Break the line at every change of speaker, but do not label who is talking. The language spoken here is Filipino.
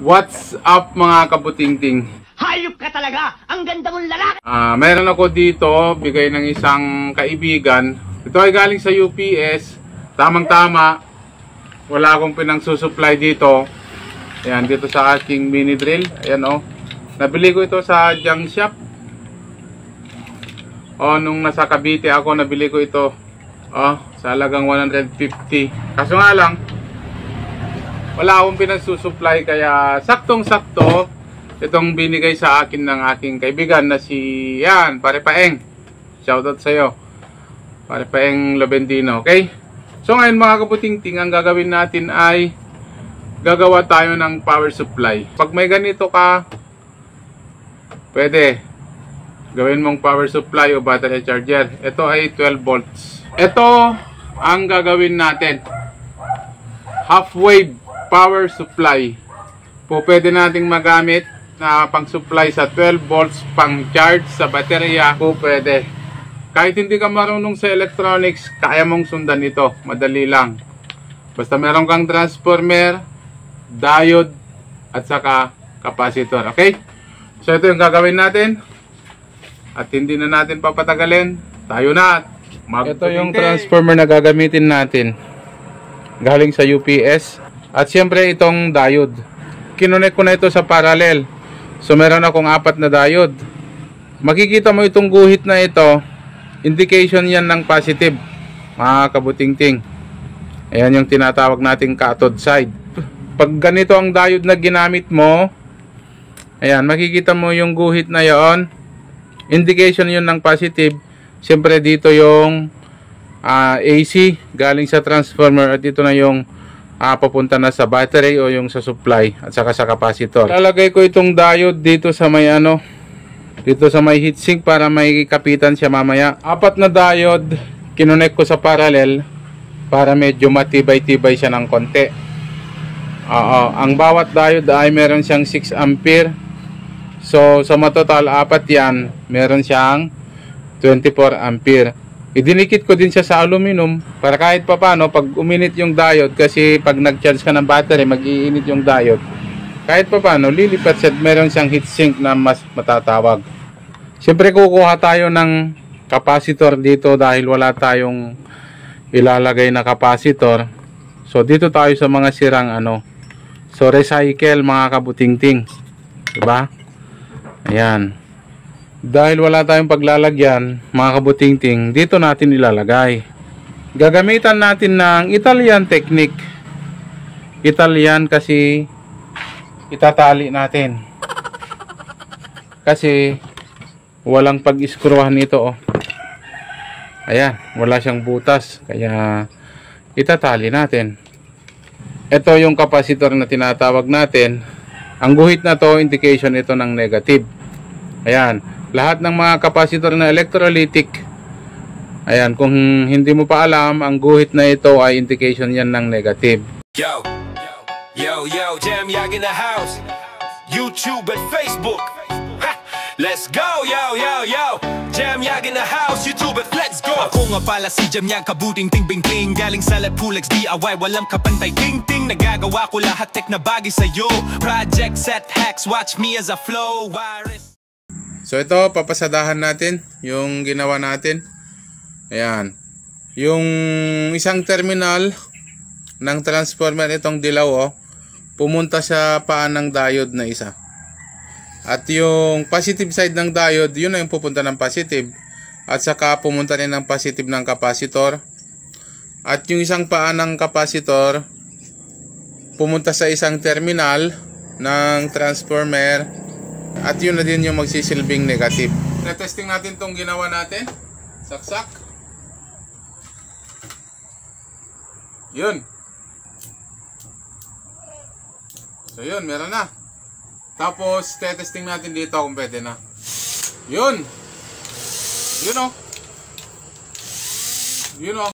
What's up mga kabutingting?
Hayop ka talaga! Ang ganda mong lalaki!
Meron ako dito, bigay ng isang kaibigan. Ito ay galing sa UPS. Tamang-tama. Wala akong pinangsusupply dito. Ayan, dito sa aking mini drill. Ayan o. Nabili ko ito sa junk shop. Nung nasa Cavite ako, nabili ko ito. Sa halagang 150. Kaso nga lang, wala akong pinagsusupply kaya saktong-sakto itong binigay sa akin ng aking kaibigan na si Pare Paeng. Shoutout sa iyo, Pare Paeng Lobendino, okay? So ngayon mga kaputingting, ang gagawin natin ay gagawa tayo ng power supply. Pag may ganito ka, pwede gawin mong power supply o battery charger. Ito ay 12 volts. Ito ang gagawin natin. Half wave power supply po pwede nating magamit na pang supply sa 12 volts, pang charge sa baterya po pwede. Kahit hindi ka marunong sa electronics, kaya mong sundan ito, madali lang. Basta meron kang transformer, diode at saka capacitor, okay? So ito yung gagawin natin at hindi na natin papatagalin, tayo na. Ito yung transformer na gagamitin natin, galing sa UPS. At siyempre itong diode, kinonect ko na ito sa parallel. So meron akong 4 na diode. Makikita mo itong guhit na ito, indication yan ng positive mga kabutingting. Ayan yung tinatawag nating cathode side. Pag ganito ang diode na ginamit mo, ayan, makikita mo yung guhit na yon, indication yun ng positive. Siyempre dito yung AC galing sa transformer at dito na yung papunta na sa battery o yung sa supply at saka sa capacitor. Lalagay ko itong diode dito sa may dito sa may heatsink para may kapitan siya mamaya. 4 na diode kinonect ko sa parallel para medyo matibay-tibay siya ng konti. Ang bawat diode ay meron siyang 6 ampere. So sa matotal 4 yan, meron siyang 24 ampere. Idinikit ko din siya sa aluminum para kahit pa paano pag uminit yung diode, kasi pag nag-charge ka ng battery mag-iinit yung diode, kahit pa paano lilipat siya, meron siyang heatsink na mas matatawag. Siyempre kukuha tayo ng capacitor dito dahil wala tayong ilalagay na capacitor. So dito tayo sa mga sirang so recycle mga kabutingting, diba? Ayan. Dahil wala tayong paglalagyan mga kabutingting, dito natin ilalagay. Gagamitan natin ng Italian technique. Italian kasi itatali natin. Kasi walang pag-iskruhan nito. Ayan, wala siyang butas, kaya itatali natin. Ito yung capacitor na tinatawag natin. Ang guhit na to, indication ito ng negative. Ayan. Lahat ng mga capacitor na electrolytic, ayan, kung hindi mo pa alam, ang guhit na ito ay indication yan ng negative.
Yo, Jam Yag in the house, YouTube at Facebook. Ha! Let's go, yo, Jam Yag in the house, YouTube at let's go. Ako nga pala si Jam Yag, kabuting ting bing ting, galing sa Pulex DIY, walang kapantay ting ting. Nagagawa ko lahat tech na bagay sa'yo, project set hacks, watch me as I flow.
So ito, papasadahan natin yung ginawa natin. Ayan. Yung isang terminal ng transformer, itong dilaw pumunta sa paan ng diode na isa. At yung positive side ng diode, yun na yung pupunta ng positive. At saka pumunta rin ng positive ng capacitor. At yung isang paan ng capacitor pumunta sa isang terminal ng transformer. At yun na din yung magsisilbing negative. Na-testing natin tong ginawa natin. Saksak. Yun. So yun, meron na. Tapos testing natin dito kung pwede na. Yun. Yun o.